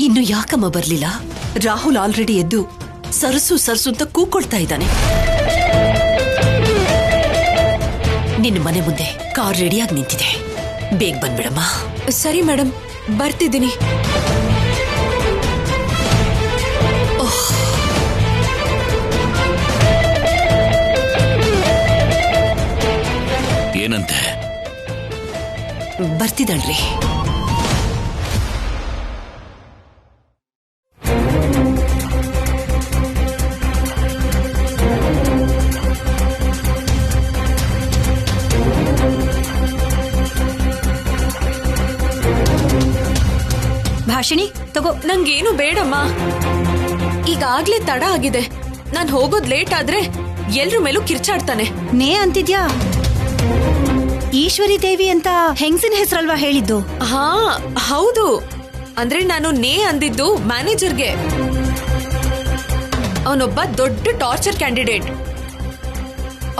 ಇನ್ನು ಯಾಕಮ್ಮ ಬರ್ಲಿಲ್ಲ? ರಾಹುಲ್ ಆಲ್ರೆಡಿ ಎದ್ದು ಸರಸು ಸರಸು ಅಂತ ಕೂಕೊಳ್ತಾ ಇದ್ದಾನೆ. ನಿನ್ನ ಮನೆ ಮುಂದೆ ಕಾರ್ ರೆಡಿಯಾಗಿ ನಿಂತಿದೆ, ಬೇಗ ಬಂದ್ಬಿಡಮ್ಮ. ಸರಿ ಮೇಡಮ್, ಬರ್ತಿದ್ದೀನಿ. ಏನಂತೆ? ಬರ್ತಿದ್ದಾಳ್ರಿ. ಭಾಷಿಣಿ ತಗೋ. ನಂಗೇನು ಬೇಡಮ್ಮ, ಈಗಾಗ್ಲೇ ತಡ ಆಗಿದೆ. ನಾನ್ ಹೋಗೋದ್ ಲೇಟ್ ಆದ್ರೆ ಎಲ್ರ ಮೇಲೂ ಕಿರ್ಚಾಡ್ತಾನೆ. ನೇ ಅಂತಿದ್ಯಾ? ಈಶ್ವರಿ ದೇವಿ ಅಂತ ಹೆಂಗಸಿನ ಹೆಸರಲ್ವಾ ಹೇಳಿದ್ದು? ಹಾ ಹೌದು, ಅಂದ್ರೆ ನಾನು ನೇ ಅಂದಿದ್ದು ಮ್ಯಾನೇಜರ್ಗೆ. ಅವನೊಬ್ಬ ದೊಡ್ಡ ಟಾರ್ಚರ್ ಕ್ಯಾಂಡಿಡೇಟ್,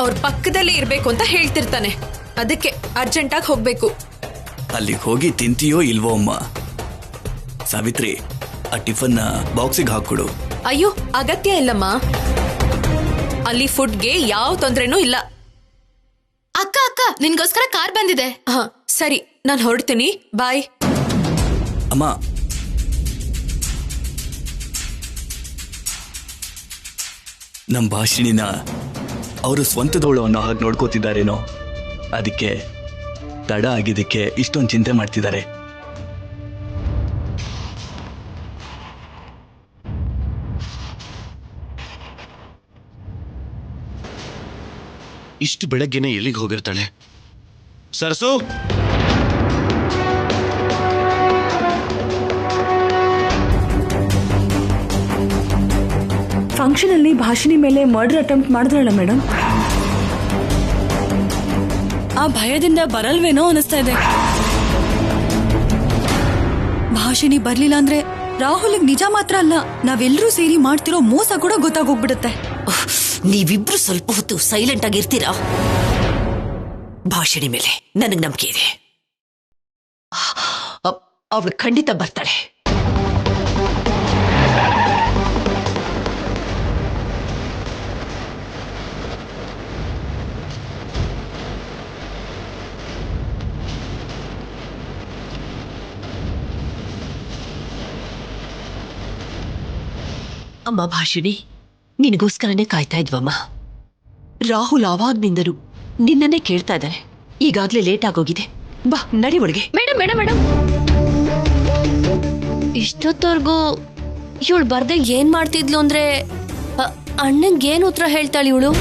ಅವ್ರ ಪಕ್ಕದಲ್ಲೇ ಇರ್ಬೇಕು ಅಂತ ಹೇಳ್ತಿರ್ತಾನೆ. ಅದಕ್ಕೆ ಅರ್ಜೆಂಟ್ ಆಗಿ ಹೋಗ್ಬೇಕು. ಅಲ್ಲಿ ಹೋಗಿ ತಿಂತೀಯೋ ಇಲ್ವೋ ಅಮ್ಮ? ಸಾವಿತ್ರಿ, ಆ ಟಿಫನ್ ಬಾಕ್ಸಿಗೆ ಹಾಕೊಡು. ಅಯ್ಯೋ, ಅಗತ್ಯ ಇಲ್ಲಮ್ಮ, ಅಲ್ಲಿ ಫುಡ್ಗೆ ಯಾವ ತೊಂದ್ರೆನೂ ಇಲ್ಲ. ಅಕ್ಕ ಅಕ್ಕ, ನಿನ್ಗೋಸ್ಕರ ಕಾರ್ ಬಂದಿದೆ. ಹಾ ಸರಿ, ನಾನು ಹೊರಡ್ತೀನಿ, ಬಾಯ್. ಅಮ್ಮ, ನಮ್ಮ ಭಾಷಿಣಿನ ಅವರು ಸ್ವಂತದವಳು ಅನ್ನೋ ಹಾಗೆ ನೋಡ್ಕೋತಿದ್ದಾರೇನೋ, ಅದಕ್ಕೆ ತಡ ಆಗಿದ್ದಕ್ಕೆ ಇಷ್ಟೊಂದು ಚಿಂತೆ ಮಾಡ್ತಿದ್ದಾರೆ. ಇಷ್ಟು ಬೆಳಗ್ಗೆನೆ ಎಲ್ಲಿಗೆ ಹೋಗಿರ್ತಾಳೆ? ಸರಸು, ಫಂಕ್ಷನ್ ಅಲ್ಲಿ ಭಾಷಿಣಿ ಮೇಲೆ ಮರ್ಡರ್ ಅಟೆಂಪ್ಟ್ ಮಾಡಿದ್ರಲ್ಲ ಮೇಡಮ್, ಆ ಭಯದಿಂದ ಬರಲ್ವೇನೋ ಅನಿಸ್ತಾ ಇದೆ. ಭಾಷಿಣಿ ಬರ್ಲಿಲ್ಲ ಅಂದ್ರೆ ರಾಹುಲ್ಗೆ ನಿಜ ಮಾತ್ರ ಅಲ್ಲ, ನಾವೆಲ್ಲರೂ ಸೇರಿ ಮಾಡ್ತಿರೋ ಮೋಸ ಕೂಡ ಗೊತ್ತಾಗೋಗ್ಬಿಡುತ್ತೆ. ನೀವಿಬ್ರು ಸ್ವಲ್ಪ ಹೊತ್ತು ಸೈಲೆಂಟ್ ಆಗಿರ್ತೀರಾ? ಭಾಷಿಣಿ ಮೇಲೆ ನನಗೆ ನಂಬಿಕೆ ಇದೆ, ಅವಳು ಖಂಡಿತ ಬರ್ತಾಳೆ. ಅಮ್ಮ ಭಾಷಿಣಿ, ನಿನಗೋಸ್ಕರನೇ ಕಾಯ್ತಾ ಇದ್ವಮ್ಮ. ರಾಹುಲ್ ಆವಾಗ್ನಿಂದಲೂ ನಿನ್ನನ್ನೇ ಕೇಳ್ತಾ ಇದ್ದಾರೆ. ಈಗಾಗ್ಲೇ ಲೇಟ್ ಆಗೋಗಿದೆ, ಬಾ ನಡಿ ಒಳಗೆ. ಮೇಡಮ್ ಮೇಡಮ್ ಮೇಡಮ್, ಇಷ್ಟೊತ್ತವರೆಗೂ ಇವಳು ಬರ್ದೆ ಏನ್ ಮಾಡ್ತಿದ್ಲು ಅಂದ್ರೆ ಅಣ್ಣಂಗೆ ಏನ್ ಉತ್ತರ ಹೇಳ್ತಾಳೆ ಇವಳು?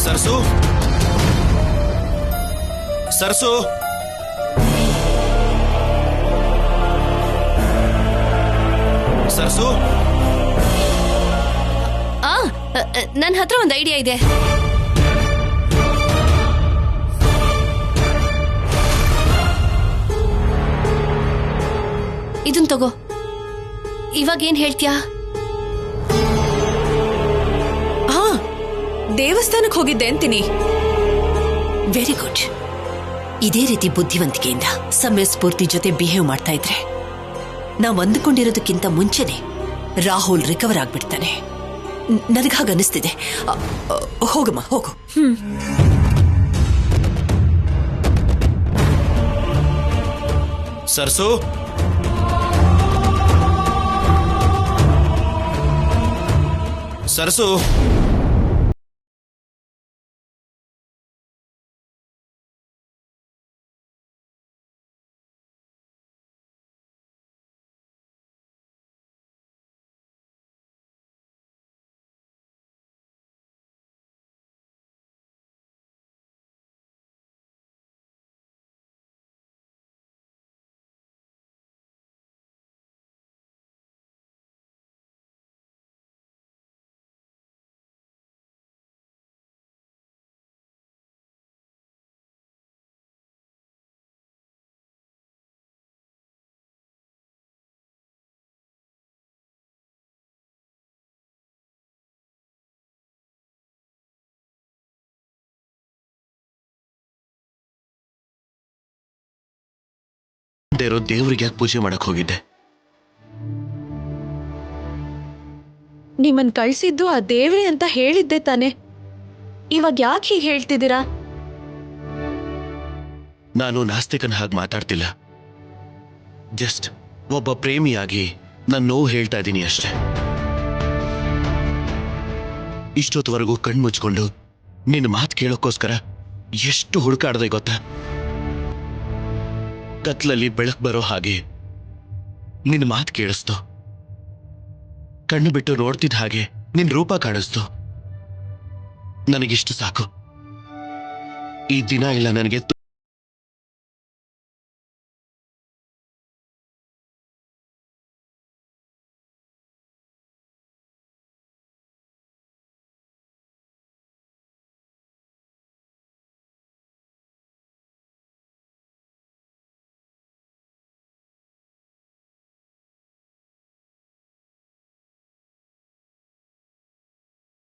ಸರಸು, ಸರಸು, ಸರಸು, ನನ್ನ ಹತ್ರ ಒಂದು ಐಡಿಯಾ ಇದೆ. ಇದನ್ ತಗೋ, ಇವಾಗ ಏನ್ ಹೇಳ್ತೀಯಾ? ಹಾ, ದೇವಸ್ಥಾನಕ್ಕೆ ಹೋಗಿದ್ದೆ ಅಂತೀನಿ. Very good. ಇದೇ ರೀತಿ ಬುದ್ಧಿವಂತಿಕೆಯಿಂದ ಸಮಯ ಸ್ಫೂರ್ತಿ ಜೊತೆ ಬಿಹೇವ್ ಮಾಡ್ತಾ ಇದ್ರೆ ನಾವು ಅಂದುಕೊಂಡಿರೋದಕ್ಕಿಂತ ಮುಂಚೆನೆ ರಾಹುಲ್ ರಿಕವರ್ ಆಗ್ಬಿಡ್ತಾನೆ. ನನಗಾಗ ಅನಿಸ್ತಿದೆ. ಹೋಗಮ್ಮ, ಹೋಗು. ಸರಸು, ಸರಸು. ದೇವ್ರಿಗೆ ಯಾಕೆ ಪೂಜೆ ಮಾಡಕ್ ಹೋಗಿದ್ದೆ? ನಿಮ್ಮನ್ ಕಳ್ಸಿದ್ದು ಆ ದೇವ್ರೆ ಅಂತ ಹೇಳಿದ್ದೆ ತಾನೆ. ಇವಾಗ ಯಾಕೆ ಹೀಗೆ ಹೇಳ್ತಿದ್ದೀರಾ? ನಾನು ನಾಸ್ತಿಕನ ಹಾಗೆ ಮಾತಾಡ್ತಿಲ್ಲ. ಜಸ್ಟ್ ಒಬ್ಬ ಪ್ರೇಮಿಯಾಗಿ ನನ್ನ ನೋವು ಹೇಳ್ತಾ ಇದ್ದೀನಿ ಅಷ್ಟೆ. ಇಷ್ಟೊತ್ತವರೆಗೂ ಕಣ್ಮುಚ್ಕೊಂಡು ನಿನ್ನ ಮಾತು ಕೇಳೋಕ್ಕೋಸ್ಕರ ಎಷ್ಟು ಹುಡುಕಾಡ್ದೆ ಗೊತ್ತಾ? ಕತ್ಲಲ್ಲಿ ಬೆಳಕು ಬರೋ ಹಾಗೆ ನಿನ್ನ ಮಾತು ಕೇಳಿಸ್ತು. ಕಣ್ಣು ಬಿಟ್ಟು ನೋಡ್ತಿದ್ದ ಹಾಗೆ ನಿನ್ನ ರೂಪ ಕಾಣಿಸ್ತು. ನನಗಿಷ್ಟು ಸಾಕು. ಈ ದಿನ ಇಲ್ಲ ನನಗೆ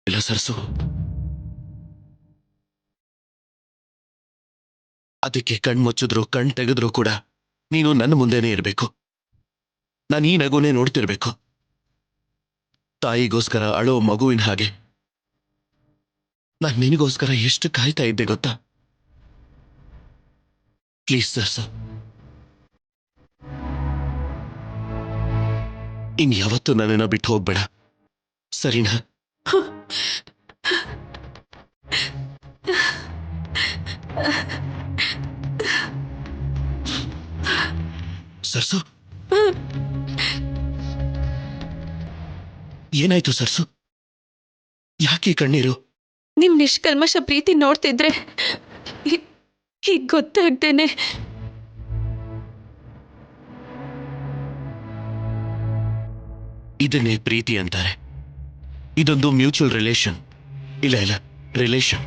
ಇಲ್ಲ ಸರ್ಸು. ಅದಕ್ಕೆ ಕಣ್ ಮುಚ್ಚಿದ್ರು ಕಣ್ ತೆಗೆದ್ರು ಕೂಡ ನೀನು ನನ್ನ ಮುಂದೆನೇ ಇರಬೇಕು. ನಾನು ಈ ನಗುನೇ ನೋಡ್ತಿರ್ಬೇಕು. ತಾಯಿಗೋಸ್ಕರ ಅಳೋ ಮಗುವಿನ ಹಾಗೆ ನಾನು ನಿನಗೋಸ್ಕರ ಎಷ್ಟು ಕಾಯ್ತಾ ಇದ್ದೆ ಗೊತ್ತಾ? ಪ್ಲೀಸ್ ಸರ್ಸು, ಇನ್ಯಾವತ್ತೂ ನನ್ನನ್ನು ಬಿಟ್ಟು ಹೋಗ್ಬೇಡ, ಸರಿನಾ? ಸರ್ಸು, ಏನಾಯ್ತು ಸರ್ಸು? ಯಾಕೆ ಕಣ್ಣೀರು? ನಿಮ್ ನಿಷ್ಕಲ್ಮಶ ಪ್ರೀತಿ ನೋಡ್ತಿದ್ರೆ ಹೀಗ್ ಗೊತ್ತಾಗ್ದೇನೆ ಇದನ್ನೇ ಪ್ರೀತಿ ಅಂತಾರೆ. ಇದೊಂದು ಮ್ಯೂಚುವಲ್ ರಿಲೇಷನ್. ಇಲ್ಲ ಇಲ್ಲ, ರಿಲೇಷನ್.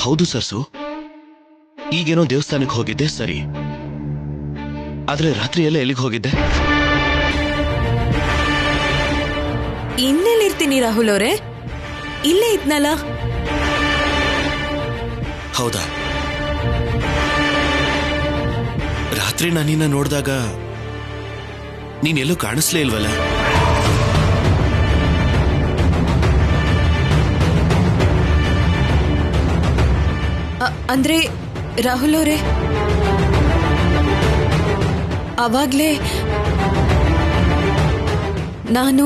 ಹೌದು ಸರ್ಸು, ಈಗೇನೋ ದೇವಸ್ಥಾನಕ್ಕೆ ಹೋಗಿದ್ದೆ ಸರಿ, ಆದ್ರೆ ರಾತ್ರಿ ಎಲ್ಲ ಎಲ್ಲಿಗೆ ಹೋಗಿದ್ದೆ? ಇನ್ನೆಲ್ಲಿರ್ತೀನಿ ರಾಹುಲ್ ಅವರೇ, ಇಲ್ಲೇ ಇದ್ನಲ್ಲ. ಹೌದಾ? ರಾತ್ರಿ ನಾನಿನ್ನ ನೋಡಿದಾಗ ನೀನೆಲ್ಲೂ ಕಾಣಿಸ್ಲೇ ಇಲ್ವಲ್ಲ? ಅಂದ್ರೆ ರಾಹುಲ್ ಅವರೇ, ಅವಾಗ್ಲೇ ನಾನು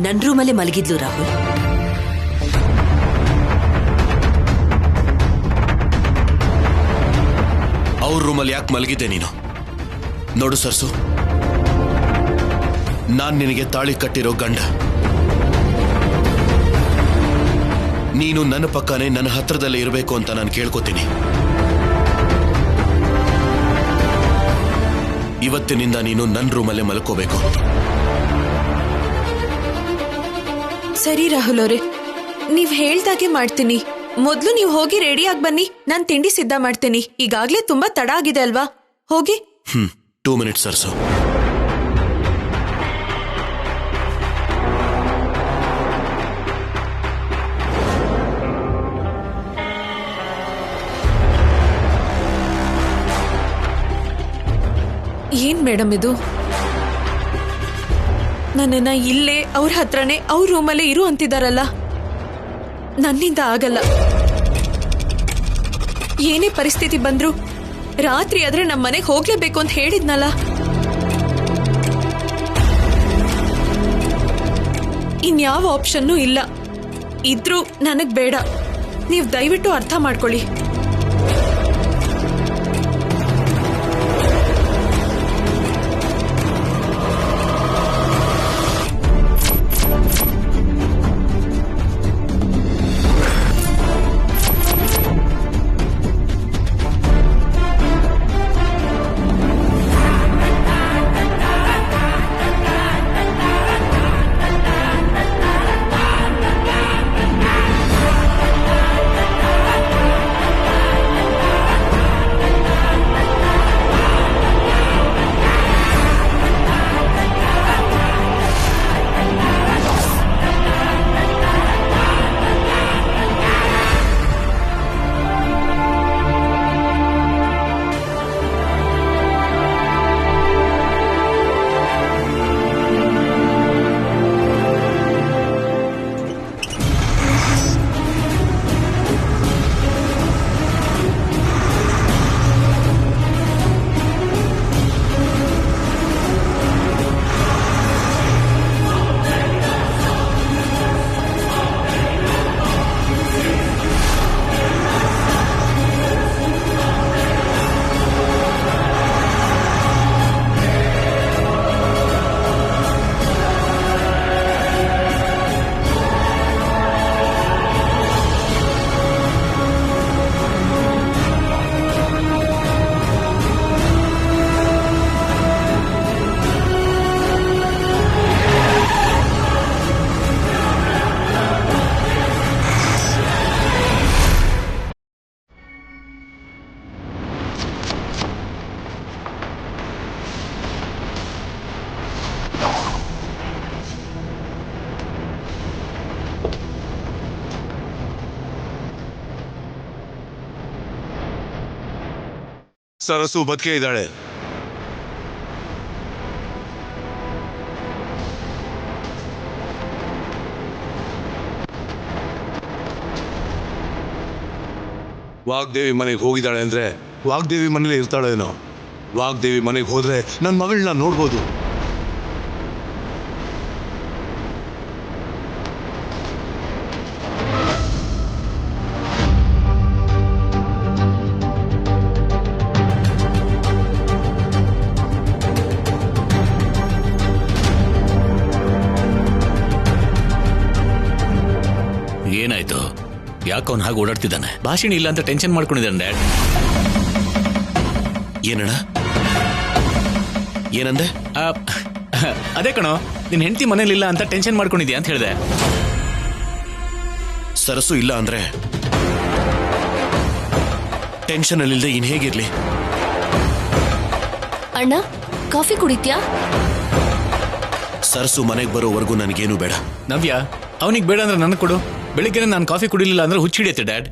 ನನ್ನ ರೂಮಲ್ಲೇ ಮಲಗಿದ್ಲು ರಾಹುಲ್. ಅವ್ರ ರೂಮಲ್ಲಿ ಯಾಕೆ ಮಲಗಿದ್ದೆ ನೀನು? ನೋಡು ಸರ್ಸು, ನಾನ್ ನಿನಗೆ ತಾಳಿ ಕಟ್ಟಿರೋ ಗಂಡ. ನೀನು ನನ್ನ ಪಕ್ಕನೇ ನನ್ನ ಹತ್ರದಲ್ಲೇ ಇರಬೇಕು ಅಂತ ನಾನು ಕೇಳ್ಕೊತೀನಿ. ಇವತ್ತಿನಿಂದ ನೀನು ನನ್ನ ರೂಮಲ್ಲೇ ಮಲ್ಕೋಬೇಕು. ಸರಿ ರಾಹುಲ್ ಅವರೇ, ನೀವ್ ಹೇಳ್ದಾಗೆ ಮಾಡ್ತೀನಿ. ಮೊದ್ಲು ನೀವು ಹೋಗಿ ರೆಡಿಯಾಗಿ ಬನ್ನಿ, ನಾನ್ ತಿಂಡಿ ಸಿದ್ಧ ಮಾಡ್ತೀನಿ. ಈಗಾಗ್ಲೇ ತುಂಬಾ ತಡ ಆಗಿದೆ ಅಲ್ವಾ? ಹೋಗಿ. 2 minutes ಸರ್ಸು. ಏನ್ ಮೇಡಮ್ ಇದು? ನನ್ನನ್ನ ಇಲ್ಲೇ ಅವ್ರ ಹತ್ರನೇ ಅವ್ರ ರೂಮಲ್ಲೇ ಇರು ಅಂತಿದಾರಲ್ಲ. ನನ್ನಿಂದ ಆಗಲ್ಲ. ಏನೇ ಪರಿಸ್ಥಿತಿ ಬಂದ್ರು ರಾತ್ರಿ ಆದ್ರೆ ನಮ್ಮ ಮನೆಗೆ ಹೋಗ್ಲೇಬೇಕು ಅಂತ ಹೇಳಿದ್ನಲ್ಲ. ಇನ್ಯಾವ ಆಪ್ಷನ್ನೂ ಇಲ್ಲ. ಇದ್ರೂ ನನಗ್ ಬೇಡ. ನೀವು ದಯವಿಟ್ಟು ಅರ್ಥ ಮಾಡ್ಕೊಳ್ಳಿ. ಸರಸು ಬದುಕೇ ಇದ್ದಾಳೆ. ವಾಗ್ದೇವಿ ಮನೆಗೆ ಹೋಗಿದ್ದಾಳೆ ಅಂದ್ರೆ ವಾಗ್ದೇವಿ ಮನೇಲಿ ಇರ್ತಾಳೇನೋ. ವಾಗ್ದೇವಿ ಮನೆಗೆ ಹೋದ್ರೆ ನನ್ನ ಮಗಳನ್ನ ನೋಡ್ಬೋದು. ಏನಾಯ್ತು? ಯಾಕೆ ಅವನು ಹಾಗೆ ಓಡಾಡ್ತಿದ್ದಾನೆ? ಭಾಷಣ ಇಲ್ಲ ಅಂತ ಟೆನ್ಷನ್ ಮಾಡ್ಕೊಂಡಿದ್ದಾನೆ ಡ್ಯಾಡ್. ಏನಣ್ಣ? ಏನಂದೆ? ಅದೇ ಕಣೋ, ನಿನ್ ಹೆಂಡತಿ ಮನೇಲಿಲ್ಲ ಅಂತ ಟೆನ್ಷನ್ ಮಾಡ್ಕೊಂಡಿದ್ಯಾ ಅಂತ ಹೇಳಿದೆ. ಸರಸು ಇಲ್ಲ ಅಂದ್ರೆ ಟೆನ್ಷನ್ ಅಲ್ಲಿಲ್ಲದೆ ಇನ್ ಹೇಗಿರ್ಲಿ? ಅಣ್ಣ, ಕಾಫಿ ಕುಡಿತ್ಯಾ? ಸರಸು ಮನೆಗೆ ಬರೋವರೆಗೂ ನನಗೇನು ಬೇಡ. ನವ್ಯ, ಅವನಿಗೆ ಬೇಡ ಅಂದ್ರೆ ನನಗೆ ಕೊಡು. ಬೆಳಿಗ್ಗೆ ನಾನು ಕಾಫಿ ಕುಡಿಲಿಲ್ಲ ಅಂದ್ರೆ ಹುಚ್ಚಿಡಿಯುತ್ತೆ ಡ್ಯಾಡ್.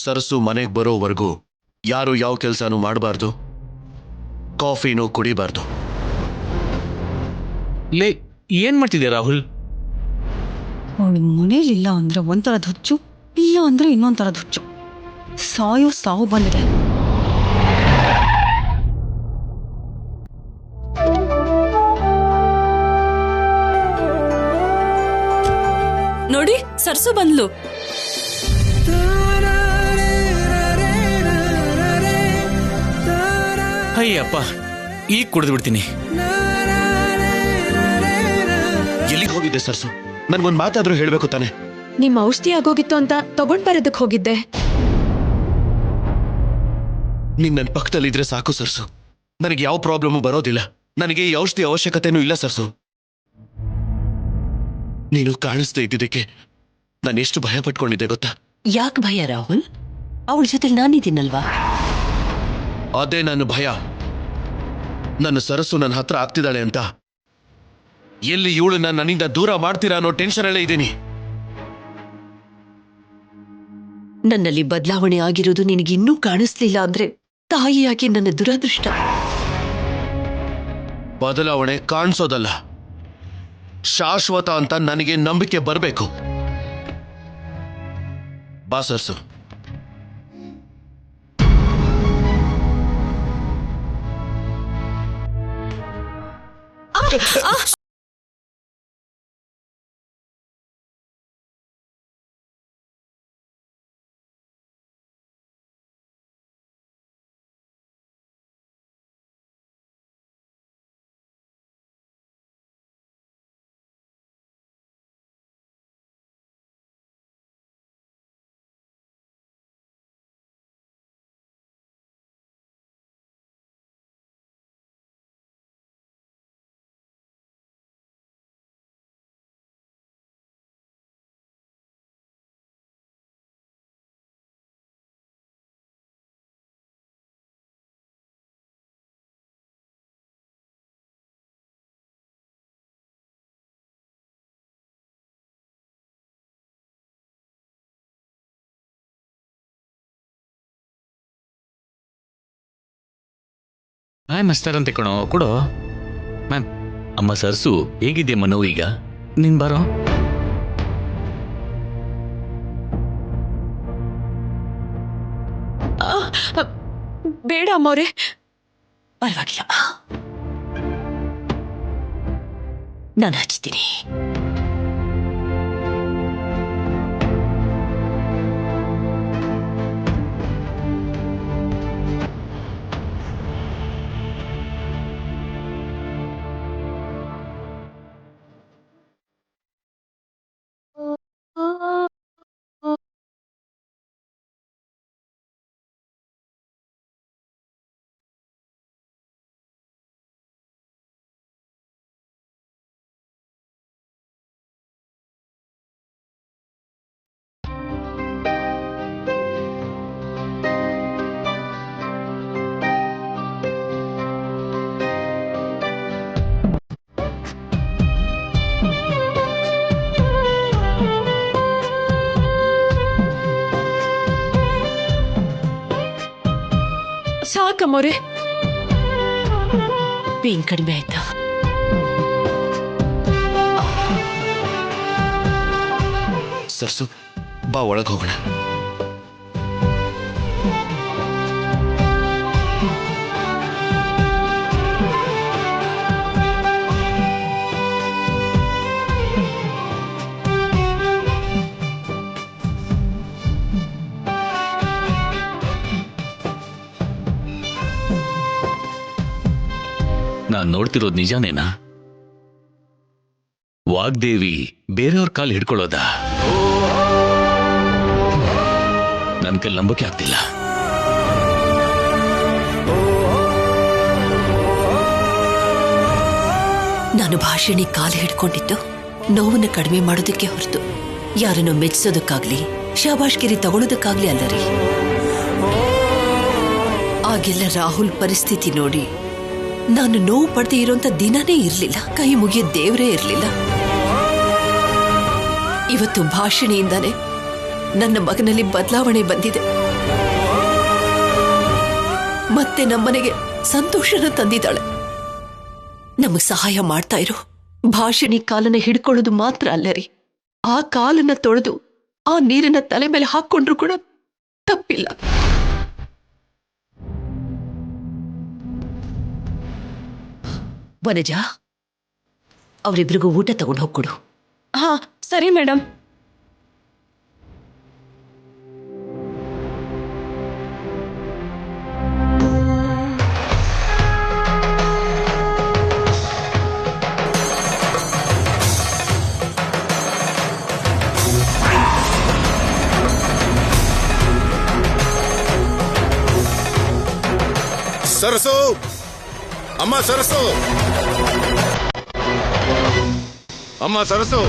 ಸರಸು ಮನೆಗೆ ಬರೋವರೆಗೂ ಯಾರು ಯಾವ ಕೆಲಸನೂ ಮಾಡಬಾರ್ದು, ಕಾಫಿನೂ ಕುಡಿಬಾರ್ದು. ಲೇ, ಏನ್ ಮಾಡ್ತಿದ್ಯಾ ರಾಹುಲ್? ಅವಳು ಮನೇಲಿಲ್ಲ ಅಂದ್ರೆ ಒಂಥರದ ಹುಚ್ಚು, ಇಲ್ಲ ಅಂದ್ರೆ ಇನ್ನೊಂಥರದ ಹುಚ್ಚು. ಸಾವು ಬಂದಿದೆ. ನೋಡಿ, ಸರ್ಸು ಬಂದ್ಲು. ಅಯ್ಯಪ್ಪ, ಈಗ ಕುಡಿದು ಬಿಡ್ತೀನಿ. ಎಲ್ಲಿಗೆ ಹೋಗಿದ್ದೆ ಸರ್ಸು? ನನ್ಗೊಂದು ಮಾತಾದ್ರೂ ಹೇಳ್ಬೇಕು ತಾನೆ? ನಿಮ್ ಔಷಧಿ ಆಗೋಗಿತ್ತು ಅಂತ ತಗೊಂಡ್ ಬರೋದಕ್ ಹೋಗಿದ್ದೆ. ನೀನ್ ನನ್ನ ಪಕ್ಕದಲ್ಲಿದ್ರೆ ಸಾಕು ಸರ್ಸು. ನನಗೆ ಯಾವ ಪ್ರಾಬ್ಲಮ್ ಬರೋದಿಲ್ಲ. ನನಗೆ ಈ ಔಷಧಿ ಅವಶ್ಯಕತೆನೂ ಇಲ್ಲ ಸರ್ಸು. ನೀನು ಕಾಣಿಸ್ದೇ ಇದ್ದಿದ್ದಕ್ಕೆ ನಾನು ಎಷ್ಟು ಭಯ ಪಟ್ಕೊಂಡಿದ್ದೆ ಗೊತ್ತಾ? ಯಾಕೆ ಭಯ ರಾಹುಲ್? ಅವಳ ಜೊತೆ ನಾನಿದ್ದೀನಲ್ವಾ? ಅದೇ ನನ್ನ ಭಯ. ನನ್ನ ಸರಸು ನನ್ನ ಹತ್ರ ಆಗ್ತಿದ್ದಾಳೆ ಅಂತ. ಎಲ್ಲಿ ಇವಳನ್ನ ನನ್ನಿಂದ ದೂರ ಮಾಡ್ತೀರಾ ಅನ್ನೋ ಟೆನ್ಷನ್ ಅಲ್ಲೇ ಇದ್ದೀನಿ. ನನ್ನಲ್ಲಿ ಬದಲಾವಣೆ ಆಗಿರೋದು ನಿನಗಿನ್ನೂ ಕಾಣಿಸ್ಲಿಲ್ಲ ಅಂದ್ರೆ ತಾಯಿಯಾಗಿ ನನ್ನ ದುರದೃಷ್ಟ. ಬದಲಾವಣೆ ಕಾಣಿಸೋದಲ್ಲ, ಶಾಶ್ವತ ಅಂತ ನನಗೆ ನಂಬಿಕೆ ಬರಬೇಕು. ಬಾ ಸರ್ಸು. ಮ್ಯಾಮ್ ಅಷ್ಟಾರಂತೆ ಕಣೋ, ಕೊಡು ಮ್ಯಾಮ್. ಅಮ್ಮ ಸರ್ಸು ಹೇಗಿದ್ಯಾ ಮನೋ ಈಗ? ನೀನ್ ಬಾರೋ. ಬೇಡ ಅಮ್ಮವ್ರೆ. ಪರವಾಗಿಲ್ಲ, ನಾನು ಹಚ್ತೀನಿ. ಸಾಕಮ್ಮೋರೆ. ಪೇನ್ ಕಡಿಮೆ ಆಯ್ತಾ? ಸರ್ಸು, ಬಾ ಒಳಗೆ ಹೋಗೋಣ. ನಾನ್ ನೋಡ್ತಿರೋದು ನಿಜಾನೇನಾ? ವಾಗ್ದೇವಿ ಬೇರೆಯವ್ರ ಕಾಲು ಹಿಡ್ಕೊಳ್ಳೋದ? ನನ್ ಕೈಲಿ ನಂಬಕ್ಕೆ ಆಗ್ತಿಲ್ಲ. ನಾನು ಭಾಷಣಿ ಕಾಲು ಹಿಡ್ಕೊಂಡಿದ್ದು ನೋವನ್ನು ಕಡಿಮೆ ಮಾಡೋದಕ್ಕೆ ಹೊರತು ಯಾರನ್ನು ಮೆಚ್ಚಿಸೋದಕ್ಕಾಗ್ಲಿ ಶಾಬಾಷ್ಗಿರಿ ತಗೊಳ್ಳೋದಕ್ಕಾಗ್ಲಿ ಅಲ್ಲ ರೀ. ಆಗೆಲ್ಲ ರಾಹುಲ್ ಪರಿಸ್ಥಿತಿ ನೋಡಿ ನಾನು ನೋವು ಪಡೆದೇ ಇರೋಂಥ ದಿನನೇ ಇರಲಿಲ್ಲ, ಕೈ ಮುಗಿಯ ದೇವರೇ ಇರಲಿಲ್ಲ. ಇವತ್ತು ಭಾಷಣಿಯಿಂದಾನೆ ನನ್ನ ಮಗನಲ್ಲಿ ಬದಲಾವಣೆ ಬಂದಿದೆ. ಮತ್ತೆ ನಮ್ಮನೆಗೆ ಸಂತೋಷನ ತಂದಿದ್ದಾಳೆ. ನಮಗ್ ಸಹಾಯ ಮಾಡ್ತಾ ಇರೋ ಭಾಷಣಿ ಕಾಲನ್ನ ಹಿಡ್ಕೊಳ್ಳೋದು ಮಾತ್ರ ಅಲ್ಲ ರೀ, ಆ ಕಾಲನ್ನ ತೊಳೆದು ಆ ನೀರನ್ನ ತಲೆ ಮೇಲೆ ಹಾಕೊಂಡ್ರು ಕೂಡ ತಪ್ಪಿಲ್ಲ. ವನಜ, ಅವರಿಬ್ರಿಗೂ ಊಟ ತಗೊಂಡು ಹೋಗ್ಕೊಡು. ಹಾ ಸರಿ ಮೇಡಮ್. ಸರಸು, ಅಮ್ಮ ಸರಸು, ಅಮ್ಮ ಸರಸು.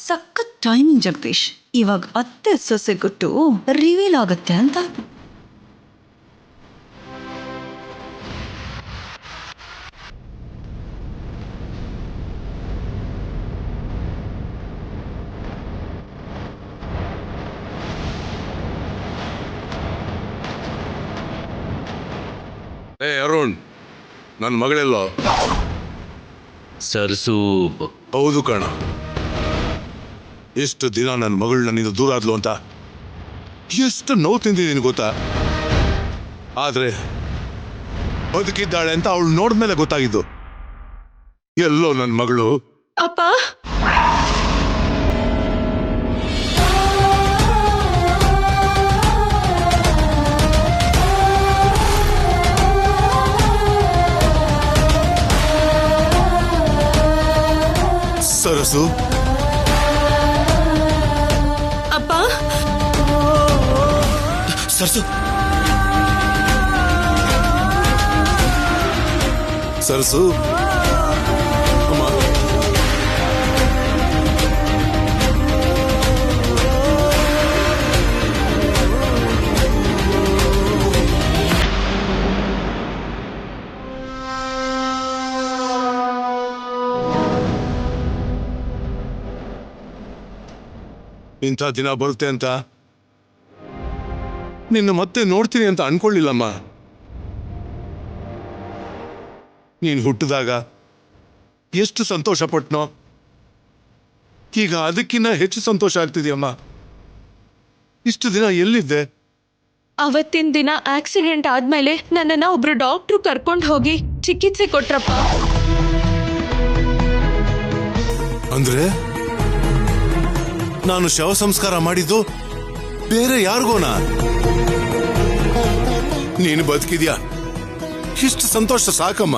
ಸಖತ್ ಟೈಮಿಂಗ್ ಜಗದೀಶ್. ಇವಾಗ ಅತ್ತೆ ಸೊಸೆ ಗುಟ್ಟು ರಿವೀಲ್ ಆಗುತ್ತೆ ಅಂತ. ಅರುಣ್, ನನ್ನ ಮಗಳೆಲ್ಲೋ? ಸರ್ಸು. ಹೌದು ಕಣ, ಎಷ್ಟು ದಿನ ನನ್ನ ಮಗಳು ನನ್ನಿಂದ ದೂರ ಆದ್ಲು ಅಂತ ಎಷ್ಟು ನೋವು ತಿಂದಿದ್ದೀನಿ ಗೊತ್ತಾ. ಆದ್ರೆ ಬದುಕಿದ್ದಾಳೆ ಅಂತ ಅವಳು ನೋಡಿದ್ಮೇಲೆ ಗೊತ್ತಾಗಿದ್ದು. ಎಲ್ಲೋ ನನ್ನ ಮಗಳು. ಅಪ್ಪ, ಸರಸು, ಅಪ್ಪ, ಸರ್ಸು, ಸರಸು, ಅಮ್ಮ. ಇಂಥ ದಿನ ಬರುತ್ತೆ ಅಂತ ನಿನ್ನ ಮತ್ತೆ ನೋಡ್ತೀನಿ ಅಂತ ಅನ್ಕೊಳ್ಳಿಲ್ಲಮ್ಮ. ನೀನು ಹುಟ್ಟಿದಾಗ ಎಷ್ಟು ಸಂತೋಷ ಪಟ್ನೋ, ಈಗ ಅದಕ್ಕಿಂತ ಹೆಚ್ಚು ಸಂತೋಷ ಆಗ್ತಿದೆಯಮ್ಮ. ಇಷ್ಟು ದಿನ ಎಲ್ಲಿದ್ದೆ? ಅವತ್ತಿನ ದಿನ ಆಕ್ಸಿಡೆಂಟ್ ಆದ್ಮೇಲೆ ನನ್ನನ್ನ ಒಬ್ರು ಡಾಕ್ಟ್ರು ಕರ್ಕೊಂಡು ಹೋಗಿ ಚಿಕಿತ್ಸೆ ಕೊಟ್ರಪ್ಪ. ಅಂದ್ರೆ ನಾನು ಶವ ಸಂಸ್ಕಾರ ಮಾಡಿದ್ದು ಬೇರೆ ಯಾರಿಗೋನಾ? ನೀನು ಬದುಕಿದ್ಯಾ, ಇಷ್ಟು ಸಂತೋಷ ಸಾಕಮ್ಮ.